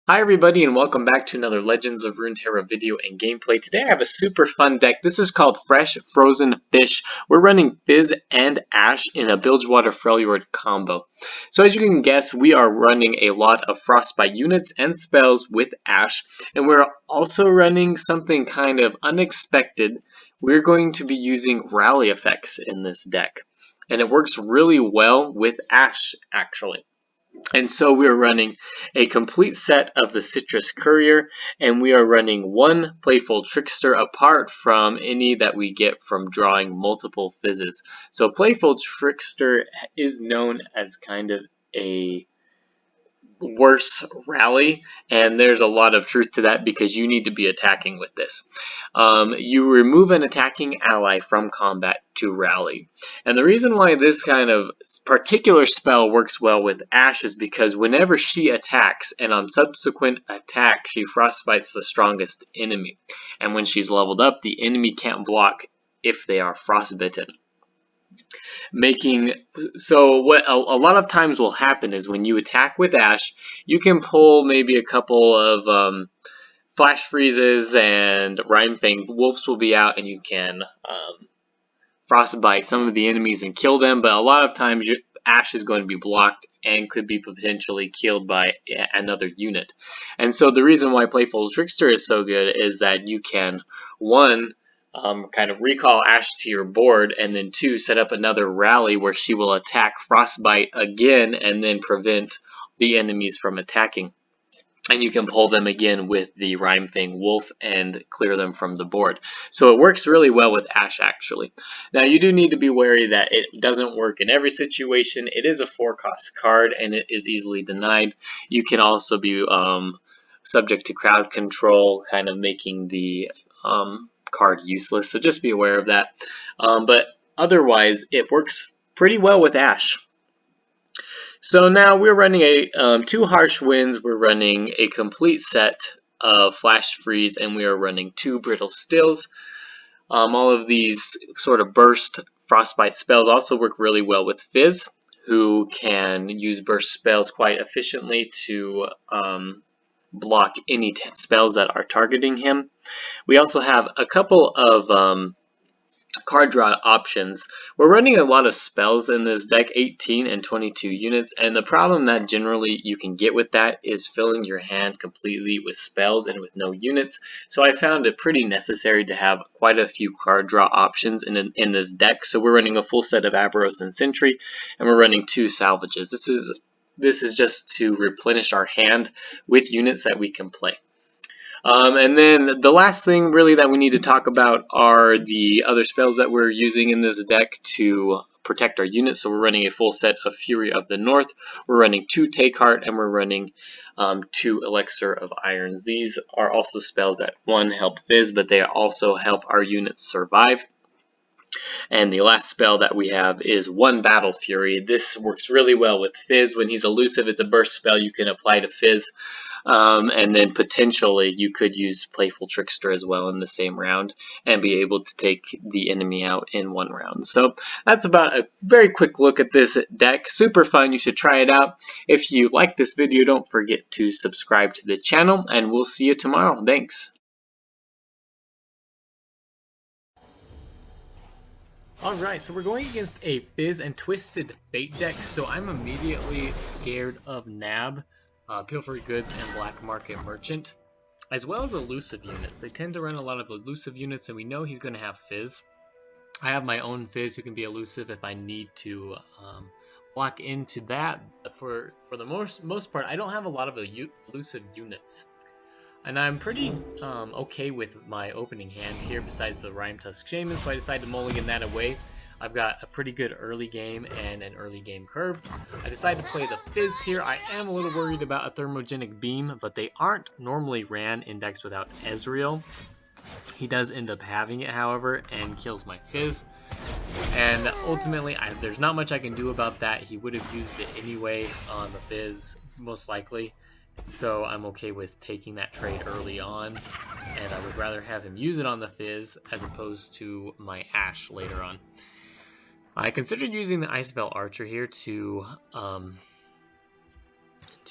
Hi everybody and welcome back to another Legends of Runeterra video and gameplay. Today I have a super fun deck. This is called Fresh Frozen Fish. We're running Fizz and Ashe in a Bilgewater Freljord combo. So as you can guess, we are running a lot of Frostbite units and spells with Ashe, and we're also running something kind of unexpected. We're going to be using rally effects in this deck, and it works really well with Ashe actually. And so we are running a complete set of the Citrus Courier, and we are running one Playful Trickster apart from any that we get from drawing multiple fizzes. So Playful Trickster is known as kind of a worse rally, and there's a lot of truth to that because you need to be attacking with this. You remove an attacking ally from combat to rally, and the reason why this kind of particular spell works well with Ashe is because whenever she attacks and on subsequent attack she frostbites the strongest enemy, and when she's leveled up the enemy can't block if they are frostbitten. Making so what a lot of times will happen is when you attack with Ashe, you can pull maybe a couple of flash freezes and Rhyme Fang Wolves will be out, and you can frostbite some of the enemies and kill them. But a lot of times, Ashe is going to be blocked and could be potentially killed by another unit. And so the reason why Playful Trickster is so good is that you can one kind of recall Ashe to your board, and then two, set up another rally where she will attack Frostbite again and then prevent the enemies from attacking. And you can pull them again with the Rhyme Fang Wolf and clear them from the board. So it works really well with Ashe actually. Now you do need to be wary that it doesn't work in every situation. It is a 4-cost card and it is easily denied. You can also be subject to crowd control, kind of making the card useless, so just be aware of that. But otherwise, it works pretty well with Ashe. So now we're running a 2 harsh winds, we're running a complete set of flash freeze, and we are running 2 brittle stills. All of these sort of burst frostbite spells also work really well with Fizz, who can use burst spells quite efficiently to block any spells that are targeting him. We also have a couple of card draw options. We're running a lot of spells in this deck, 18 and 22 units, and the problem that generally you can get with that is filling your hand completely with spells and with no units. So I found it pretty necessary to have quite a few card draw options in this deck. So we're running a full set of Aberos and Sentry, and we're running 2 salvages. This is just to replenish our hand with units that we can play. And then the last thing really that we need to talk about are the other spells that we're using in this deck to protect our units. So we're running a full set of Fury of the North, we're running 2 Take Heart, and we're running 2 Elixir of Irons. These are also spells that, one, help Fizz, but they also help our units survive. And the last spell that we have is 1 Battle Fury. This works really well with Fizz. When he's elusive, it's a burst spell you can apply to Fizz. And then potentially you could use Playful Trickster as well in the same round and be able to take the enemy out in 1 round. So that's about a very quick look at this deck. Super fun. You should try it out. If you like this video, don't forget to subscribe to the channel, and we'll see you tomorrow. Thanks. Alright, so we're going against a Fizz and Twisted Fate deck, so I'm immediately scared of Nab, Pilfered Goods, and Black Market Merchant, as well as elusive units. They tend to run a lot of elusive units, and we know he's going to have Fizz. I have my own Fizz who can be elusive if I need to block into that, but for the most part, I don't have a lot of elusive units. And I'm pretty okay with my opening hand here besides the Rhyme Tusk Shaman, so I decided to mulligan that away. I've got a pretty good early game and an early game curve. I decided to play the Fizz here. I am a little worried about a Thermogenic Beam, but they aren't normally ran in decks without Ezreal. He does end up having it, however, and kills my Fizz. And ultimately, there's not much I can do about that. He would have used it anyway on the Fizz, most likely. So I'm okay with taking that trade early on, and I would rather have him use it on the Fizz as opposed to my Ashe later on. I considered using the Icebell Archer here to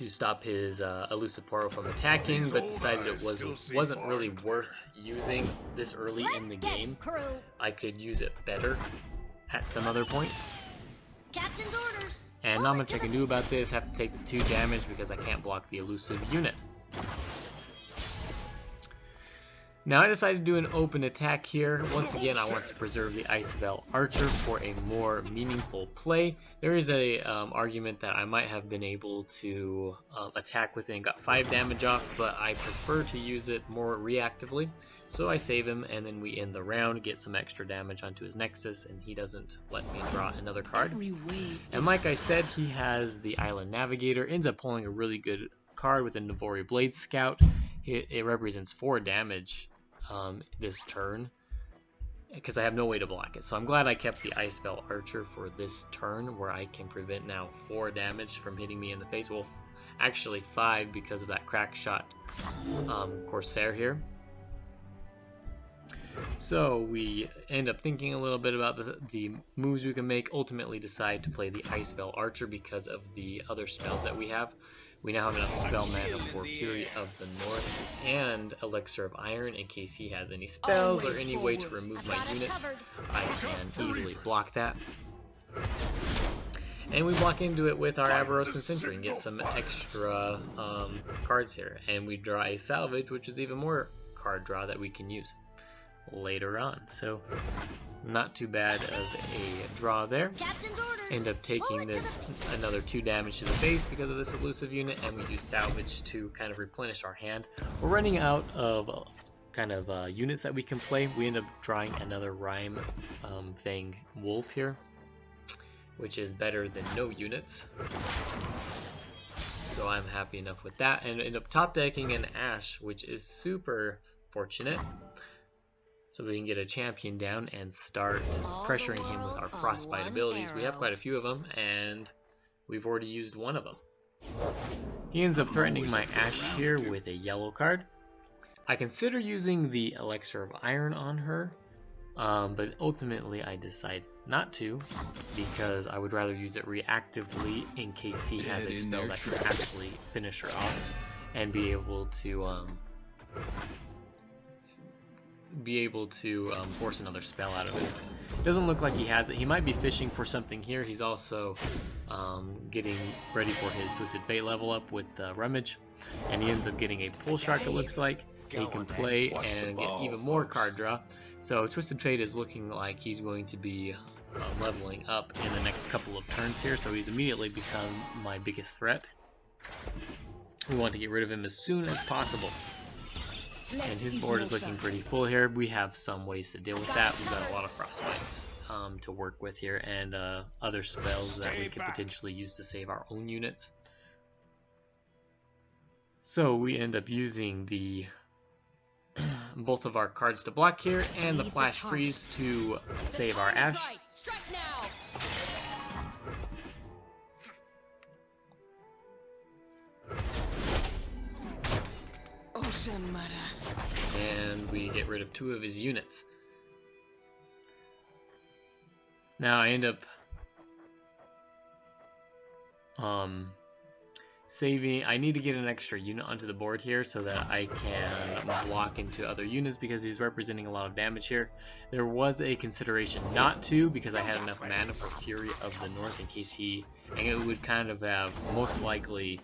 to stop his elusive portal from attacking, but decided it wasn't really worth using this early in the game. I could use it better at some other point. Captain's orders. And not much I can do about this. Have to take the 2 damage because I can't block the elusive unit. Now I decided to do an open attack here. Once again, I want to preserve the Icebell Archer for a more meaningful play. There is a argument that I might have been able to attack with it and got 5 damage off, but I prefer to use it more reactively. So I save him, and then we end the round, get some extra damage onto his nexus, and he doesn't let me draw another card. And like I said, he has the Island Navigator, ends up pulling a really good card with a Navori Blade Scout. It represents 4 damage this turn because I have no way to block it. So I'm glad I kept the Icebell Archer for this turn, where I can prevent now 4 damage from hitting me in the face. Well, actually 5 because of that crack shot Corsair here. So we end up thinking a little bit about the moves we can make. Ultimately decide to play the Icebell Archer because of the other spells that we have. We now have enough spell mana for Fury of the North and Elixir of Iron in case he has any spells or any way to remove my units. I can easily block that. And we block into it with our Avarosan Sentry and get some extra cards here. And we draw a Salvage, which is even more card draw that we can use later on. So not too bad of a draw there. End up taking this another 2 damage to the face because of this elusive unit, and we use Salvage to kind of replenish our hand. We're running out of units that we can play. We end up drawing another Rime Fang Wolf here, which is better than no units. So I'm happy enough with that, and end up top decking an Ashe, which is super fortunate. So we can get a champion down and start pressuring him with our Frostbite abilities. We have quite a few of them, and we've already used one of them. He ends up threatening my Ashe here with a yellow card. I consider using the Elixir of Iron on her, but ultimately I decide not to, because I would rather use it reactively in case he has a spell that can actually finish her off and be able to force another spell out of it. Doesn't look like he has it. He might be fishing for something here. He's also getting ready for his Twisted Fate level up with Rummage, and he ends up getting a Pull Shark, it looks like. He can play and get even more card draw. So Twisted Fate is looking like he's going to be leveling up in the next couple of turns here, so he's immediately become my biggest threat. We want to get rid of him as soon as possible. And his board is looking pretty full here. We have some ways to deal with that. We've got a lot of Frostbites to work with here, and other spells that we could potentially use to save our own units. So we end up using the both of our cards to block here, and the Flash Freeze to save our Ashe. And we get rid of 2 of his units. Now I end up saving. I need to get an extra unit onto the board here so that I can block into other units because he's representing a lot of damage here. There was a consideration not to, because I had enough mana for Fury of the North in case he, and it would kind of have most likely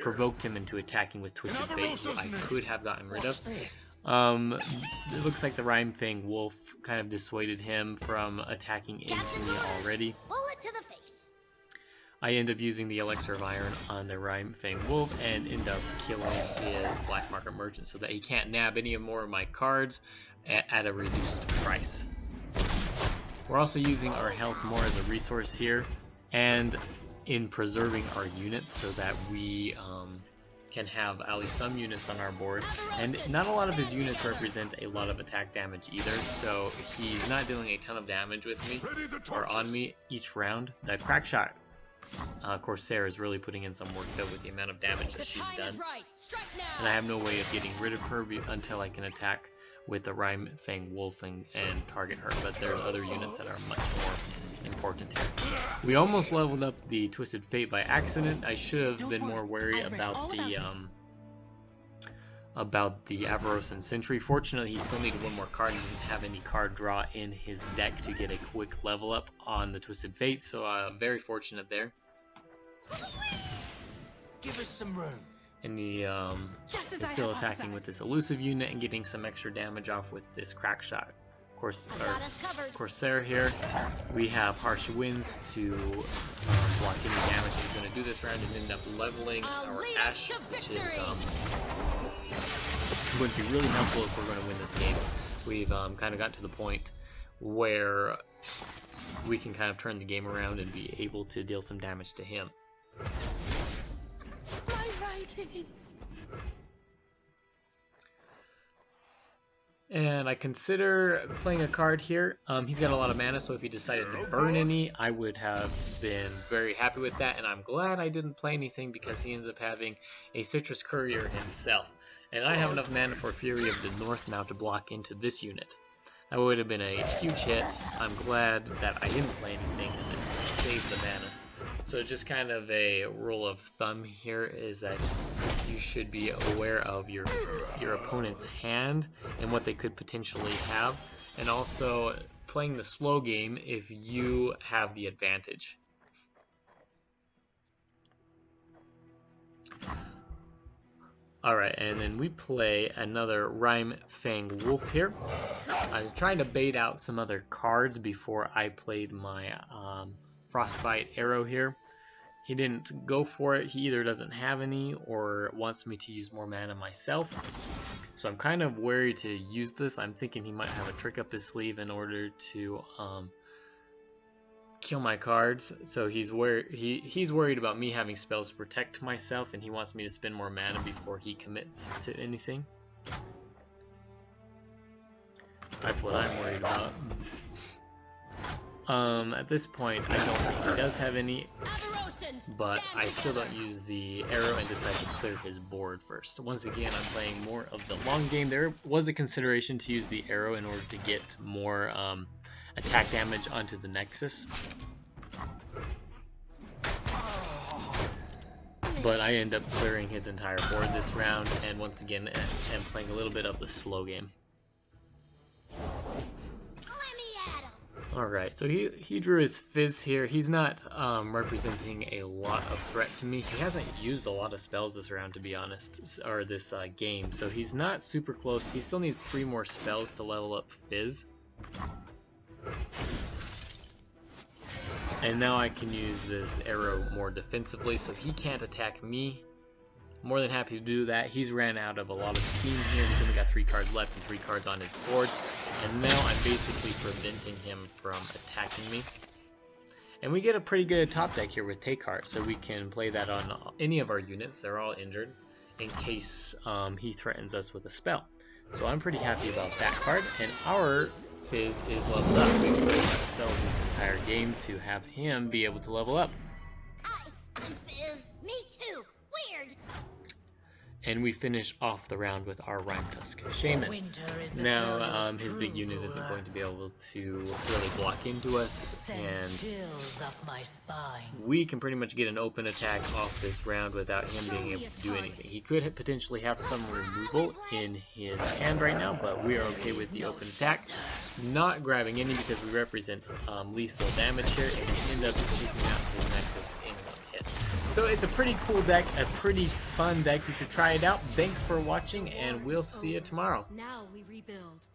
provoked him into attacking with Twisted Fate, who I could have gotten rid of. It looks like the Rime Fang Wolf kind of dissuaded him from attacking into me already. Bullet to the face. I end up using the Elixir of Iron on the Rime Fang Wolf and end up killing his Black Market Merchant so that he can't nab any more of my cards at a reduced price. We're also using our health more as a resource here, and in preserving our units so that we can have at least some units on our board. And not a lot of his units represent a lot of attack damage either, so he's not dealing a ton of damage with me or on me each round. The Crack Shot Corsair is really putting in some work though with the amount of damage that she's done. And I have no way of getting rid of her until I can attack with the Rhyme Fang Wolf and target her, but there's other units that are much more important here. We almost leveled up the Twisted Fate by accident. I should have been more wary about the Avaros and Sentry. Fortunately, he still needed one more card and didn't have any card draw in his deck to get a quick level up on the Twisted Fate, so very fortunate there. Give us some room. And he is still attacking with this elusive unit and getting some extra damage off with this crack shot. Corsair here. We have harsh winds to block any damage he's going to do this round and end up leveling our Ashe, which is going to be really helpful if we're going to win this game. We've kind of got to the point where we can kind of turn the game around and be able to deal some damage to him. And I consider playing a card here. He's got a lot of mana, so if he decided to burn any, I would have been very happy with that. And I'm glad I didn't play anything because he ends up having a Citrus Courier himself. And I have enough mana for Fury of the North now to block into this unit. That would have been a huge hit. I'm glad that I didn't play anything and then saved the mana. So just kind of a rule of thumb here is that you should be aware of your opponent's hand and what they could potentially have, and also playing the slow game if you have the advantage. Alright, and then we play another Rhyme Fang Wolf here. I was trying to bait out some other cards before I played my Frostbite Arrow here. He didn't go for it. He either doesn't have any or wants me to use more mana myself. So I'm kind of wary to use this. I'm thinking he might have a trick up his sleeve in order to kill my cards. So he's worried about me having spells to protect myself, and he wants me to spend more mana before he commits to anything. That's what I'm worried about. At this point, I don't think he does have any, but I still don't use the arrow and decide to clear his board first. Once again, I'm playing more of the long game. There was a consideration to use the arrow in order to get more attack damage onto the nexus, but I end up clearing his entire board this round, and once again, am playing a little bit of the slow game. Alright, so he drew his Fizz here. He's not representing a lot of threat to me. He hasn't used a lot of spells this round, to be honest, or this game, so he's not super close. He still needs 3 more spells to level up Fizz. And now I can use this arrow more defensively, so he can't attack me. More than happy to do that. He's ran out of a lot of steam here. He's only got 3 cards left and 3 cards on his board. And now I'm basically preventing him from attacking me. And we get a pretty good top deck here with Take Heart, so we can play that on any of our units. They're all injured in case he threatens us with a spell. So I'm pretty happy about that card. And our Fizz is leveled up. We've put enough spells this entire game to have him be able to level up. I'm Fizz. Me too. Weird. And we finish off the round with our Rhyme Tusk Shaman. Now his big unit isn't going to be able to really block into us, and we can pretty much get an open attack off this round without him being able to do anything. He could potentially have some removal in his hand right now, but we are okay with the open attack. Not grabbing any because we represent lethal damage here, and we end up taking out his Nexus in 1 hit. So it's a pretty cool deck, a pretty fun deck. You should try it out. Thanks for watching, and we'll see you tomorrow. Now we rebuild.